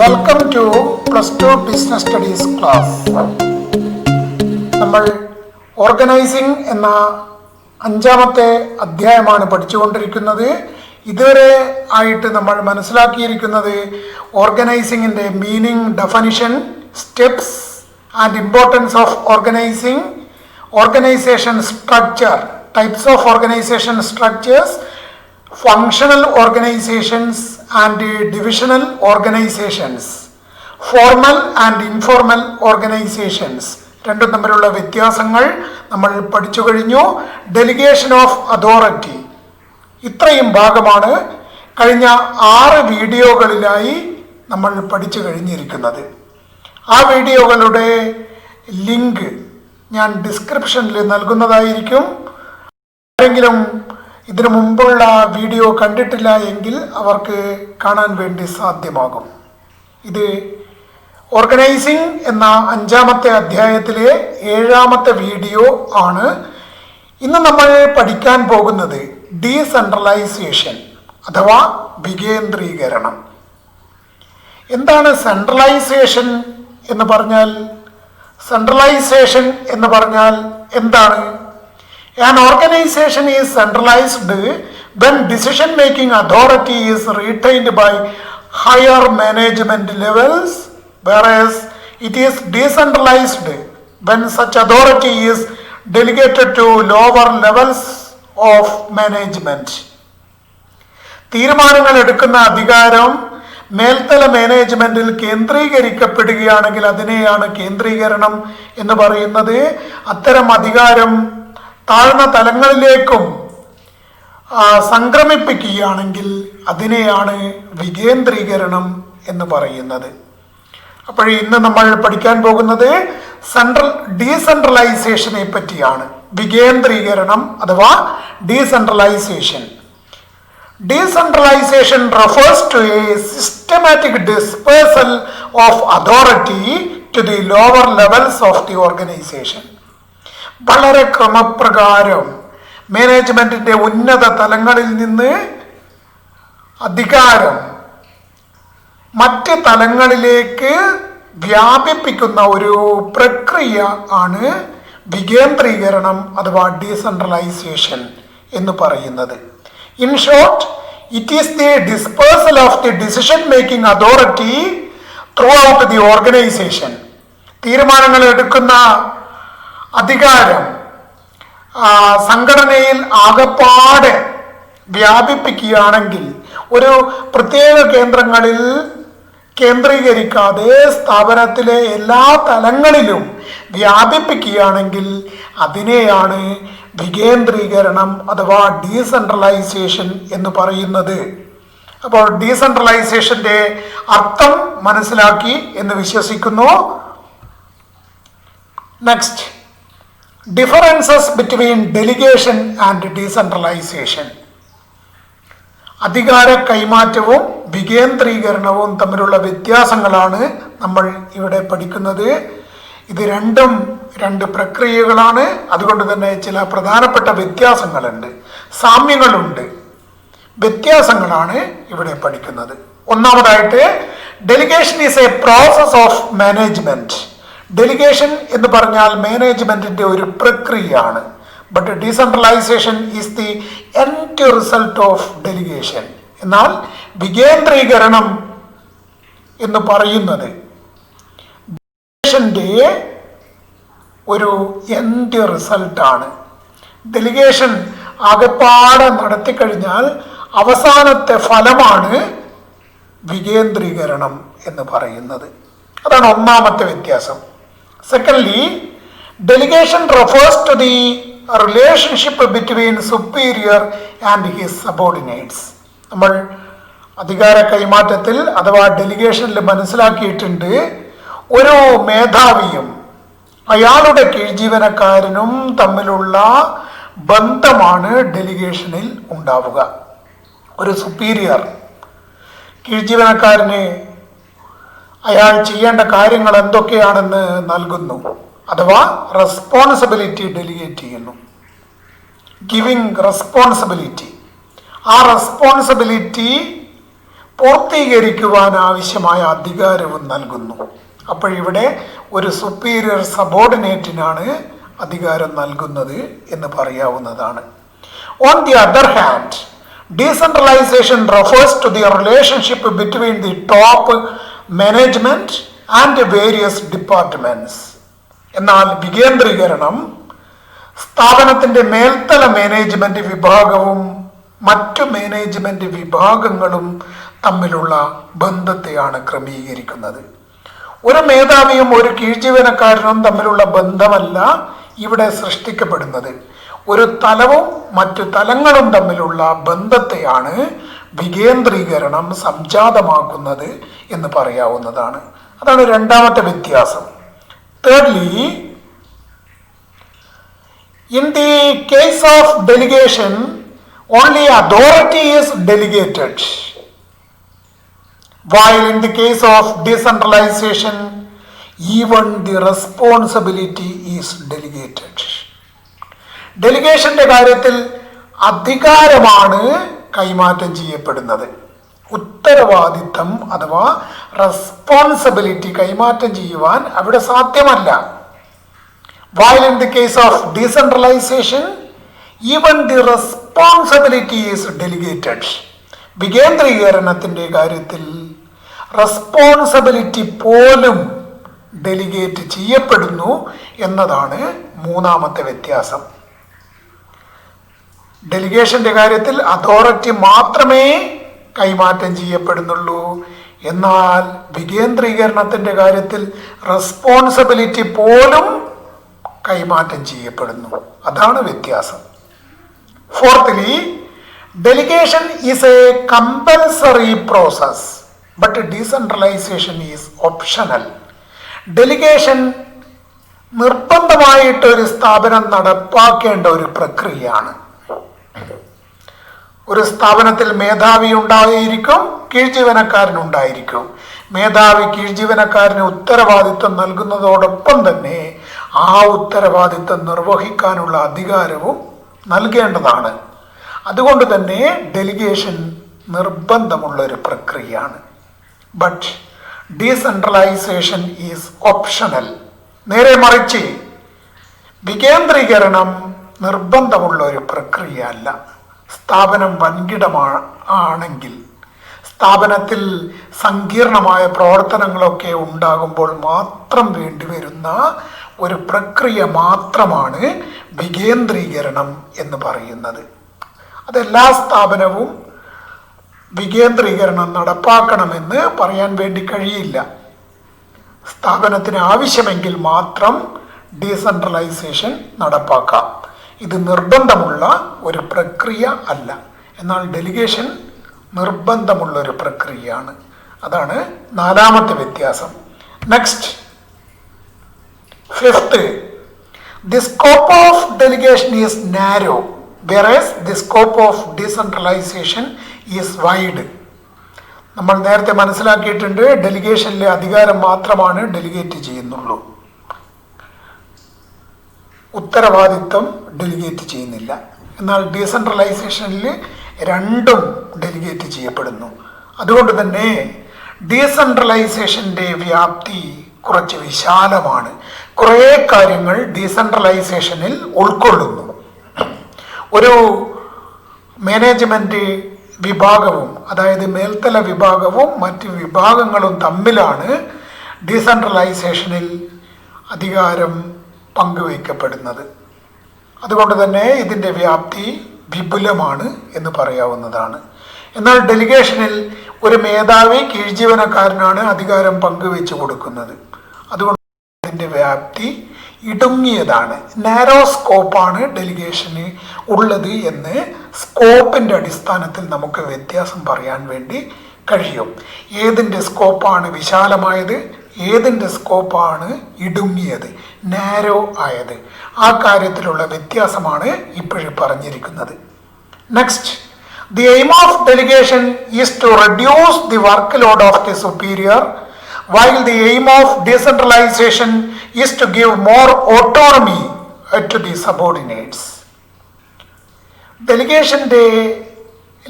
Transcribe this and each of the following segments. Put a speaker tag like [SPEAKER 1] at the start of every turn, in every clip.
[SPEAKER 1] Welcome to plus two business studies class. നമ്മൾ organising എന്ന 5-ാമത്തെ അധ്യായമാണ് പഠിച്ചുകൊണ്ടിരിക്കുന്നത്. ഇതുവരെ ആയിട്ട് നമ്മൾ മനസ്സിലാക്കിയിരിക്കുന്നത് ഓർഗനൈസിങ്ങിൻ്റെ meaning, definition, steps and importance of organising, organisation structure, types of organisation structures, functional organizations and divisional organizations, formal and informal organizations, രണ്ടും തമ്മിലുള്ള വ്യത്യാസങ്ങൾ നമ്മൾ പഠിച്ചു കഴിഞ്ഞു. ഡെലിഗേഷൻ ഓഫ് അതോറിറ്റി, ഇത്രയും ഭാഗമാണ് കഴിഞ്ഞ 6 വീഡിയോകളിലായി നമ്മൾ പഠിച്ചു കഴിഞ്ഞിരിക്കുന്നത്. ആ വീഡിയോകളുടെ ലിങ്ക് ഞാൻ ഡിസ്ക്രിപ്ഷനിൽ നൽകുന്നതായിരിക്കും. ആരെങ്കിലും ഇതിനു മുമ്പുള്ള വീഡിയോ കണ്ടിട്ടില്ല എങ്കിൽ അവർക്ക് കാണാൻ വേണ്ടി സാധ്യമാകും. ഇത് ഓർഗനൈസിംഗ് എന്ന 5-ാമത്തെ അധ്യായത്തിലെ 7-ാമത്തെ വീഡിയോ ആണ്. ഇന്ന് നമ്മൾ പഠിക്കാൻ പോകുന്നത് ഡീസെൻട്രലൈസേഷൻ അഥവാ വികേന്ദ്രീകരണം. എന്താണ് സെൻട്രലൈസേഷൻ എന്ന് പറഞ്ഞാൽ? സെൻട്രലൈസേഷൻ എന്ന് പറഞ്ഞാൽ എന്താണ്? An organization is centralized when decision-making authority is retained by higher management levels, whereas it is decentralized when such authority is delegated to lower levels of management. തീരുമാനങ്ങൾ എടുക്കുന്ന അധികാരം മേൽത്തല മാനേജ്മെന്റിൽ കേന്ദ്രീകരിക്കപ്പെടുകയാണെങ്കിൽ അതിനെയാണ് കേന്ദ്രീകരണം എന്ന് പറയുന്നത്. അത്തരം അധികാരം താഴ്ന്ന തലങ്ങളിലേക്കും സംക്രമിപ്പിക്കുകയാണെങ്കിൽ അതിനെയാണ് വികേന്ദ്രീകരണം എന്ന് പറയുന്നത്. അപ്പോൾ ഇന്ന് നമ്മൾ പഠിക്കാൻ പോകുന്നത് ഡീസെൻട്രലൈസേഷനെ പറ്റിയാണ്. വികേന്ദ്രീകരണം അഥവാ decentralisation. Decentralization refers to a systematic dispersal of authority to the lower levels of the organization. വളരെ ക്രമപ്രകാരം മാനേജ്മെന്റിന്റെ ഉന്നത തലങ്ങളിൽ നിന്ന് അധികാരം മറ്റ് തലങ്ങളിലേക്ക് വ്യാപിപ്പിക്കുന്ന ഒരു പ്രക്രിയ ആണ് വികേന്ദ്രീകരണം അഥവാ ഡീസെൻട്രലൈസേഷൻ എന്ന് പറയുന്നത്. In short, it is the dispersal of the decision-making authority throughout the organization. തീരുമാനങ്ങൾ എടുക്കുന്ന അധികാരം സംഘടനയിൽ ആകപ്പാടെ വ്യാപിപ്പിക്കുകയാണെങ്കിൽ, ഒരു പ്രത്യേക കേന്ദ്രങ്ങളിൽ കേന്ദ്രീകരിക്കാതെ സ്ഥാപനത്തിലെ എല്ലാ തലങ്ങളിലും വ്യാപിപ്പിക്കുകയാണെങ്കിൽ അതിനെയാണ് വികേന്ദ്രീകരണം അഥവാ ഡീസെൻട്രലൈസേഷൻ എന്ന് പറയുന്നത്. അപ്പോൾ ഡീസെൻട്രലൈസേഷന്റെ അർത്ഥം മനസ്സിലാക്കി എന്ന് വിശ്വസിക്കുന്നു. Next, differences between delegation and decentralisation. അധികാര കൈമാറ്റവും വികേന്ദ്രീകരണവും തമ്മിലുള്ള വ്യത്യാസങ്ങളാണ് നമ്മൾ ഇവിടെ പഠിക്കുന്നത്. ഇത് രണ്ടും 2 പ്രക്രിയകളാണ്. അതുകൊണ്ട് തന്നെ ചില പ്രധാനപ്പെട്ട വ്യത്യാസങ്ങളുണ്ട്, സാമ്യങ്ങളുണ്ട്, വ്യത്യാസങ്ങളാണ് ഇവിടെ പഠിക്കുന്നത്. ഒന്നാമതായിട്ട്, delegation is A process of management. Delegation എന്ന് പറഞ്ഞാൽ മാനേജ്മെന്റിന്റെ ഒരു പ്രക്രിയയാണ്. But decentralisation is the end result of delegation. എന്നാൽ വികേന്ദ്രീകരണം എന്ന് പറയുന്നത് ഡെലിഗേഷന്റെ ഒരു എൻഡ് റിസൾട്ടാണ്. ഡെലിഗേഷൻ ആകെപ്പാടെ നടത്തിക്കഴിഞ്ഞാൽ അവസാനത്തെ ഫലമാണ് വികേന്ദ്രീകരണം എന്ന് പറയുന്നത്. അതാണ് ഒന്നാമത്തെ വ്യത്യാസം. Secondly, delegation refers to the relationship between superior and his subordinates. നമ്മൾ അധികാര കൈമാറ്റത്തിൽ അഥവാ ഡെലിഗേഷനിൽ മനസ്സിലാക്കിയിട്ടുണ്ട്, ഒരു മേധാവിയും അയാളുടെ കീഴ്ജീവനക്കാരനും തമ്മിലുള്ള ബന്ധമാണ് ഡെലിഗേഷനിൽ ഉണ്ടാവുക. ഒരു സുപ്പീരിയർ കീഴ്ജീവനക്കാരന് അയാൾ ചെയ്യേണ്ട കാര്യങ്ങൾ എന്തൊക്കെയാണെന്ന് നൽകുന്നു, അഥവാ റെസ്പോൺസിബിലിറ്റി ഡെലിഗേറ്റ് ചെയ്യുന്നു. Giving responsibility. ആ റെസ്പോൺസിബിലിറ്റി പൂർത്തീകരിക്കുവാൻ ആവശ്യമായ അധികാരവും നൽകുന്നു. അപ്പോഴിവിടെ ഒരു സുപ്പീരിയർ സബോർഡിനേറ്റിനാണ് അധികാരം നൽകുന്നത് എന്ന് പറയാവുന്നതാണ്. On the other hand, decentralization refers to the relationship between the top management and various departments. എന്നാൽ വികേന്ദ്രീകരണം സ്ഥാപനത്തിൻ്റെ മേൽത്തല മാനേജ്മെന്റ് വിഭാഗവും മറ്റു മാനേജ്മെന്റ് വിഭാഗങ്ങളും തമ്മിലുള്ള ബന്ധത്തെയാണ് ക്രമീകരിക്കുന്നത്. ഒരു മേധാവിയും ഒരു കീഴ്ജീവനക്കാരനും തമ്മിലുള്ള ബന്ധമല്ല ഇവിടെ സൃഷ്ടിക്കപ്പെടുന്നത്. ഒരു തലവും മറ്റു തലങ്ങളും തമ്മിലുള്ള ബന്ധത്തെയാണ് വികേന്ദ്രീകരണം സംജാതമാക്കുന്നത് എന്ന് പറയാവുന്നതാണ്. അതാണ് രണ്ടാമത്തെ വ്യത്യാസം. Thirdly, in the case of delegation, only authority is delegated, while in the case of decentralization, even the responsibility is delegated. ഡെലിഗേഷന്റെ കാര്യത്തിൽ അധികാരമാണ് കൈമാറ്റം ചെയ്യപ്പെടുന്നത്. ഉത്തരവാദിത്തം അഥവാ റെസ്പോൺസിബിലിറ്റി കൈമാറ്റം ചെയ്യുവാൻ അവിടെ സാധ്യമല്ല. While in the case of decentralization, even the responsibility is delegated. വികേന്ദ്രീകരണത്തിൻ്റെ കാര്യത്തിൽ റെസ്പോൺസിബിലിറ്റി പോലും ഡെലിഗേറ്റ് ചെയ്യപ്പെടുന്നു എന്നതാണ് മൂന്നാമത്തെ വ്യത്യാസം. ഡെലിഗേഷന്റെ കാര്യത്തിൽ അതോറിറ്റി മാത്രമേ കൈമാറ്റം ചെയ്യപ്പെടുന്നുള്ളൂ. എന്നാൽ വികേന്ദ്രീകരണത്തിന്റെ കാര്യത്തിൽ റെസ്പോൺസിബിലിറ്റി പോലും കൈമാറ്റം ചെയ്യപ്പെടുന്നു. അതാണ് വ്യത്യാസം. Fourthly, delegation is a compulsory process but decentralisation is optional. Delegation നിർബന്ധമായിട്ട് ഒരു സ്ഥാപനം നടപ്പാക്കേണ്ട ഒരു പ്രക്രിയയാണ്. ഒരു സ്ഥാപനത്തിൽ മേധാവി ഉണ്ടായിരിക്കും, കീഴ്ജീവനക്കാരനുണ്ടായിരിക്കും. മേധാവി കീഴ്ജീവനക്കാരന് ഉത്തരവാദിത്വം നൽകുന്നതോടൊപ്പം തന്നെ ആ ഉത്തരവാദിത്വം നിർവഹിക്കാനുള്ള അധികാരവും നൽകേണ്ടതാണ്. അതുകൊണ്ട് തന്നെ ഡെലിഗേഷൻ നിർബന്ധമുള്ള ഒരു പ്രക്രിയയാണ്. But decentralisation is optional. നേരെ മറിച്ച് വികേന്ദ്രീകരണം നിർബന്ധമുള്ള ഒരു പ്രക്രിയ അല്ല. സ്ഥാപനം വൻകിടമാണെങ്കിൽ, സ്ഥാപനത്തിൽ സങ്കീർണമായ പ്രവർത്തനങ്ങളൊക്കെ ഉണ്ടാകുമ്പോൾ മാത്രം വേണ്ടിവരുന്ന ഒരു പ്രക്രിയ മാത്രമാണ് വികേന്ദ്രീകരണം എന്ന് പറയുന്നത്. അതെല്ലാ സ്ഥാപനവും വികേന്ദ്രീകരണം നടപ്പാക്കണമെന്ന് പറയാൻ വേണ്ടി കഴിയില്ല. സ്ഥാപനത്തിന് ആവശ്യമെങ്കിൽ മാത്രം ഡീസെൻട്രലൈസേഷൻ നടപ്പാക്കാം. ഇത് നിർബന്ധമുള്ള ഒരു പ്രക്രിയ അല്ല. എന്നാൽ ഡെലിഗേഷൻ നിർബന്ധമുള്ള ഒരു പ്രക്രിയയാണ്. അതാണ് നാലാമത്തെ വ്യത്യാസം. Next, fifth, the scope of delegation is narrow whereas the scope of decentralization is wide. നമ്മൾ നേരത്തെ മനസ്സിലാക്കിയിട്ടുണ്ട്, ഡെലിഗേഷനിലെ അധികാരം മാത്രമാണ് ഡെലിഗേറ്റ് ചെയ്യുന്നുള്ളൂ, ഉത്തരവാദിത്വം ഡെലിഗേറ്റ് ചെയ്യുന്നില്ല. എന്നാൽ ഡീസെൻട്രലൈസേഷനിൽ രണ്ടും ഡെലിഗേറ്റ് ചെയ്യപ്പെടുന്നു. അതുകൊണ്ട് തന്നെ ഡീസെൻട്രലൈസേഷൻ്റെ വ്യാപ്തി കുറച്ച് വിശാലമാണ്. കുറേ കാര്യങ്ങൾ ഡീസെൻട്രലൈസേഷനിൽ ഉൾക്കൊള്ളുന്നു. ഒരു മാനേജ്മെൻറ്റ് വിഭാഗവും, അതായത് മേൽത്തല വിഭാഗവും മറ്റ് വിഭാഗങ്ങളും തമ്മിലാണ് ഡീസെൻട്രലൈസേഷനിൽ അധികാരം പങ്കുവയ്ക്കപ്പെടുന്നത്. അതുകൊണ്ട് തന്നെ ഇതിൻ്റെ വ്യാപ്തി വിപുലമാണ് എന്ന് പറയാവുന്നതാണ്. എന്നാൽ ഡെലിഗേഷനിൽ ഒരു മേധാവി കീഴ്ജീവനക്കാരനാണ് അധികാരം പങ്കുവെച്ച് കൊടുക്കുന്നത്. അതുകൊണ്ട് ഇതിൻ്റെ വ്യാപ്തി ഇടുങ്ങിയതാണ്. നാരോ സ്കോപ്പാണ് ഡെലിഗേഷന് ഉള്ളത് എന്ന് സ്കോപ്പിൻ്റെ അടിസ്ഥാനത്തിൽ നമുക്ക് വ്യത്യാസം പറയാൻ വേണ്ടി കഴിയും. ഏതിൻ്റെ സ്കോപ്പാണ് വിശാലമായത്, ഏതിൻ്റെ സ്കോപ്പാണ് ഇടുങ്ങിയത്, നാരോ ആയത്, ആ കാര്യത്തിലുള്ള വ്യത്യാസമാണ് ഇപ്പോഴും പറഞ്ഞിരിക്കുന്നത്. Next, the aim of delegation is to reduce the work load of the superior, while the aim of decentralization is to give more autonomy to the subordinates. ഡെലിഗേഷൻ്റെ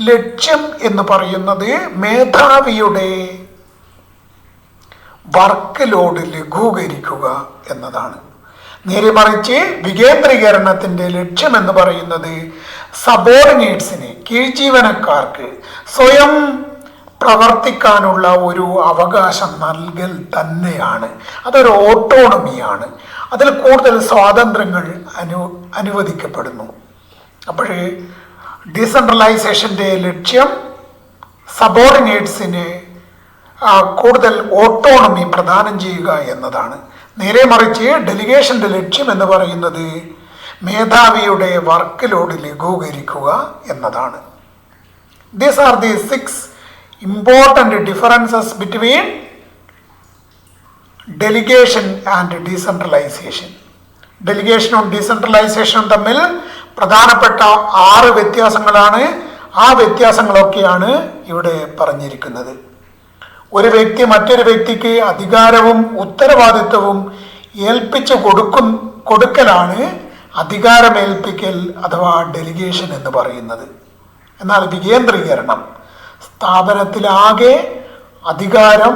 [SPEAKER 1] ലക്ഷ്യം എന്ന് പറയുന്നത് മേധാവിയുടെ വർക്ക് ലോഡ് ലഘൂകരിക്കുക എന്നതാണ്. നേരെ മറിച്ച് വികേന്ദ്രീകരണത്തിൻ്റെ ലക്ഷ്യം എന്ന് പറയുന്നത് സബോർഡിനേറ്റ്സിന്, കീഴ്ജീവനക്കാർക്ക് സ്വയം പ്രവർത്തിക്കാനുള്ള ഒരു അവകാശം നൽകൽ തന്നെയാണ്. അതൊരു ഓട്ടോണമിയാണ്. അതിൽ കൂടുതൽ സ്വാതന്ത്ര്യങ്ങൾ അനുവദിക്കപ്പെടുന്നു. അപ്പോൾ ഡീസെൻട്രലൈസേഷൻ്റെ ലക്ഷ്യം സബോർഡിനേറ്റ്സിന് കൂടുതൽ ഓട്ടോണമി പ്രദാനം ചെയ്യുക എന്നതാണ്. നേരെ മറിച്ച് ഡെലിഗേഷൻ്റെ ലക്ഷ്യം എന്ന് പറയുന്നത് മേധാവിയുടെ വർക്ക് ലോഡ് ലഘൂകരിക്കുക എന്നതാണ്. These are the 6 important differences between delegation and decentralisation. ഡെലിഗേഷനും ഡീസെൻട്രലൈസേഷനും തമ്മിൽ പ്രധാനപ്പെട്ട 6 വ്യത്യാസങ്ങളാണ്. ആ വ്യത്യാസങ്ങളൊക്കെയാണ് ഇവിടെ പറഞ്ഞിരിക്കുന്നത്. ഒരു വ്യക്തി മറ്റൊരു വ്യക്തിക്ക് അധികാരവും ഉത്തരവാദിത്വവും ഏൽപ്പിച്ചു കൊടുക്കലാണ് അധികാരമേൽപ്പിക്കൽ അഥവാ ഡെലിഗേഷൻ എന്ന് പറയുന്നത്. എന്നാൽ വികേന്ദ്രീകരണം, സ്ഥാപനത്തിലാകെ അധികാരം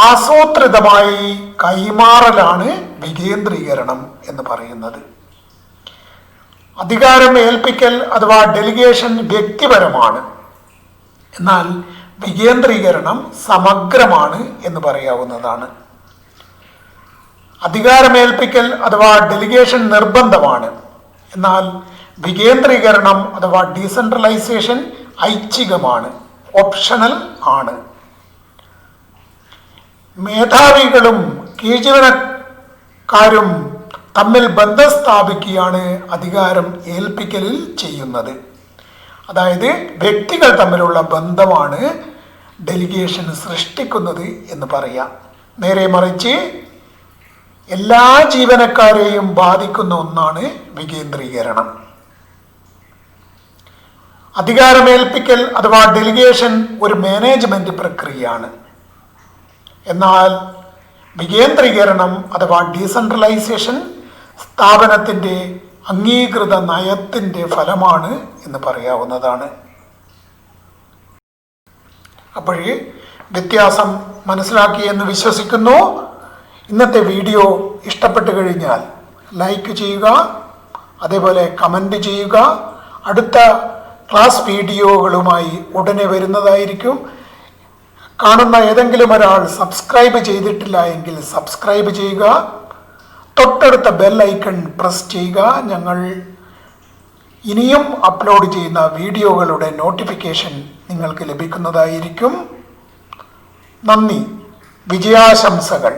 [SPEAKER 1] ആസൂത്രിതമായി കൈമാറലാണ് വികേന്ദ്രീകരണം എന്ന് പറയുന്നത്. അധികാരം ഏൽപ്പിക്കൽ അഥവാ ഡെലിഗേഷൻ വ്യക്തിപരമാണ്. എന്നാൽ വികേന്ദ്രീകരണം സമഗ്രമാണ് എന്ന് പറയാവുന്നതാണ്. അധികാരമേൽപ്പിക്കൽ അഥവാ ഡെലിഗേഷൻ നിർബന്ധമാണ്. എന്നാൽ വികേന്ദ്രീകരണം അഥവാ ഡീസെൻട്രലൈസേഷൻ ഐച്ഛികമാണ്, ഓപ്ഷണൽ ആണ്. മേധാവികളും കീഴ്ജീവനക്കാരും തമ്മിൽ ബന്ധം സ്ഥാപിക്കുകയാണ് അധികാരം ഏൽപ്പിക്കലിൽ ചെയ്യുന്നത്. അതായത് വ്യക്തികൾ തമ്മിലുള്ള ബന്ധമാണ് ഡെലിഗേഷൻ സൃഷ്ടിക്കുന്നത് എന്ന് പറയാം. നേരെ മറിച്ച് എല്ലാ ജീവനക്കാരെയും ബാധിക്കുന്ന ഒന്നാണ് വികേന്ദ്രീകരണം. അധികാരമേൽപ്പിക്കൽ അഥവാ ഡെലിഗേഷൻ ഒരു മാനേജ്മെന്റ് പ്രക്രിയയാണ്. എന്നാൽ വികേന്ദ്രീകരണം അഥവാ ഡീസെൻട്രലൈസേഷൻ സ്ഥാപനത്തിൻ്റെ അംഗീകൃത നയത്തിൻ്റെ ഫലമാണ് എന്ന് പറയാവുന്നതാണ്. അപ്പോൾ വ്യത്യാസം മനസ്സിലാക്കിയെന്ന് വിശ്വസിക്കുന്നു. ഇന്നത്തെ വീഡിയോ ഇഷ്ടപ്പെട്ടു കഴിഞ്ഞാൽ ലൈക്ക് ചെയ്യുക, അതേപോലെ കമൻറ്റ് ചെയ്യുക. അടുത്ത ക്ലാസ് വീഡിയോകളുമായി ഉടനെ വരുന്നതായിരിക്കും. കാണുന്ന ഏതെങ്കിലും ഒരാൾ സബ്സ്ക്രൈബ് ചെയ്തിട്ടില്ല എങ്കിൽ സബ്സ്ക്രൈബ് ചെയ്യുക. തൊട്ടടുത്ത ബെൽ ഐക്കൺ പ്രസ് ചെയ്യുക. ഞങ്ങൾ ഇനിയും അപ്ലോഡ് ചെയ്യുന്ന വീഡിയോകളുടെ നോട്ടിഫിക്കേഷൻ നിങ്ങൾക്ക് ലഭിക്കുന്നതായിരിക്കും. നന്ദി, വിജയാശംസകൾ.